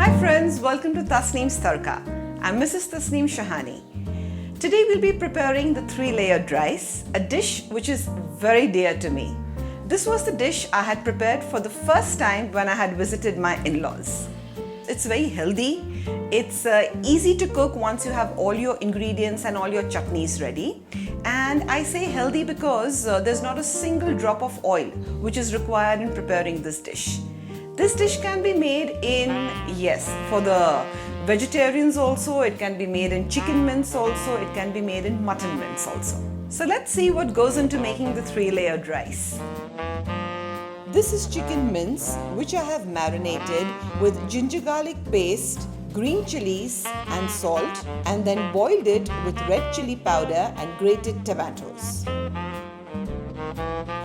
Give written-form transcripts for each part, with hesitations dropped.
Hi friends, welcome to Tasneem's Tadka. I'm Mrs. Tasneem Shahani. Today we'll be preparing the three-layered rice, a dish which is very dear to me. This was the dish I had prepared for the first time when I had visited my in-laws. It's very healthy. It's easy to cook once you have all your ingredients and all your chutneys ready. And I say healthy because there's not a single drop of oil which is required in preparing this dish. This dish can be made in, yes, for the vegetarians also, it can be made in chicken mince also, it can be made in mutton mince also. So let's see what goes into making the three-layered rice. This is chicken mince which I have marinated with ginger garlic paste, green chilies and salt, and then boiled it with red chili powder and grated tomatoes.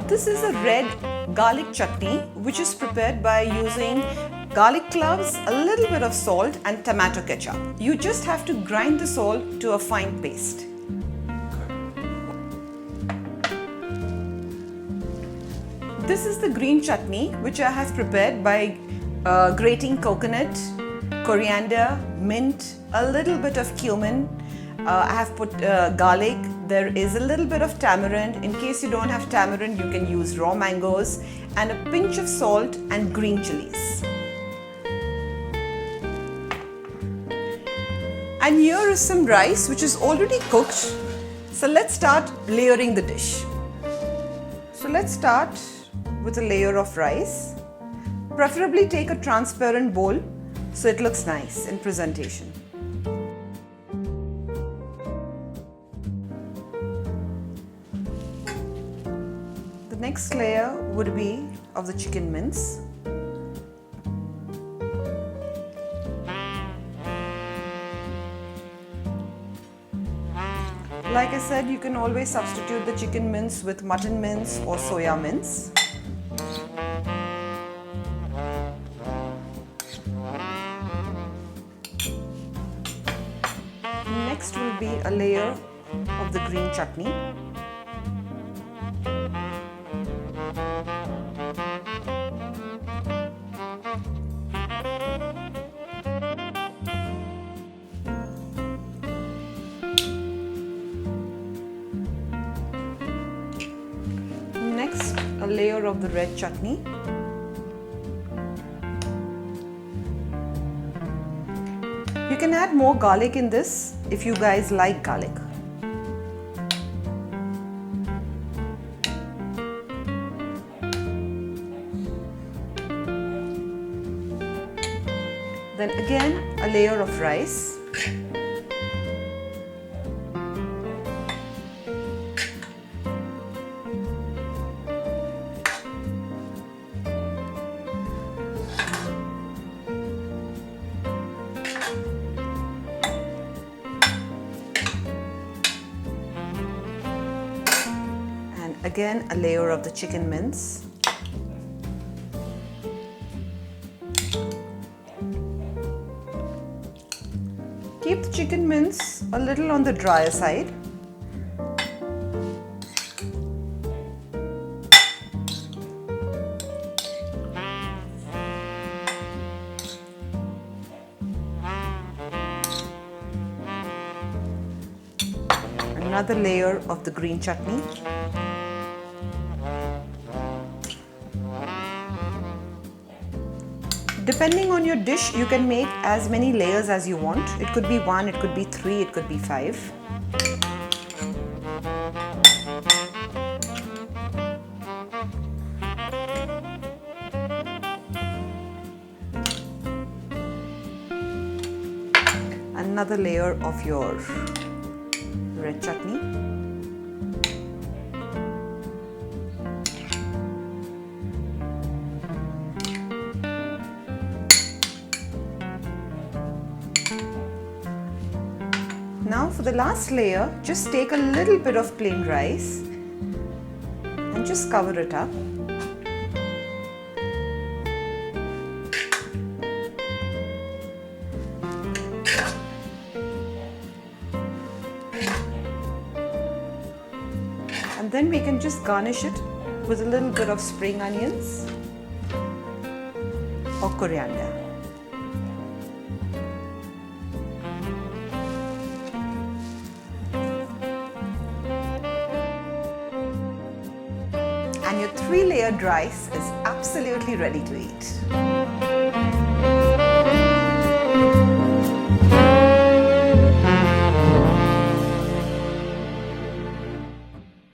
This is a red garlic chutney which is prepared by using garlic cloves, a little bit of salt and tomato ketchup. You just have to grind this all to a fine paste. This is the green chutney which I have prepared by grating coconut, coriander, mint, a little bit of cumin. I have put garlic. There is a little bit of tamarind. In case you don't have tamarind, you can use raw mangoes, and a pinch of salt and green chilies. And here is some rice which is already cooked. So let's start layering the dish. So let's start with a layer of rice. Preferably take a transparent bowl so it looks nice in presentation. The next layer would be of the chicken mince. Like I said, you can always substitute the chicken mince with mutton mince or soya mince. Next will be a layer of the green chutney. Next, a layer of the red chutney. You can add more garlic in this if you guys like garlic. Then again a layer of rice. Again, a layer of the chicken mince. Keep the chicken mince a little on the drier side. Another layer of the green chutney. Depending on your dish, you can make as many layers as you want. It could be 1, it could be 3, it could be 5. Another layer of your red chutney. Now for the last layer, just take a little bit of plain rice and just cover it up. And then we can just garnish it with a little bit of spring onions or coriander. and your 3-layered rice is absolutely ready to eat.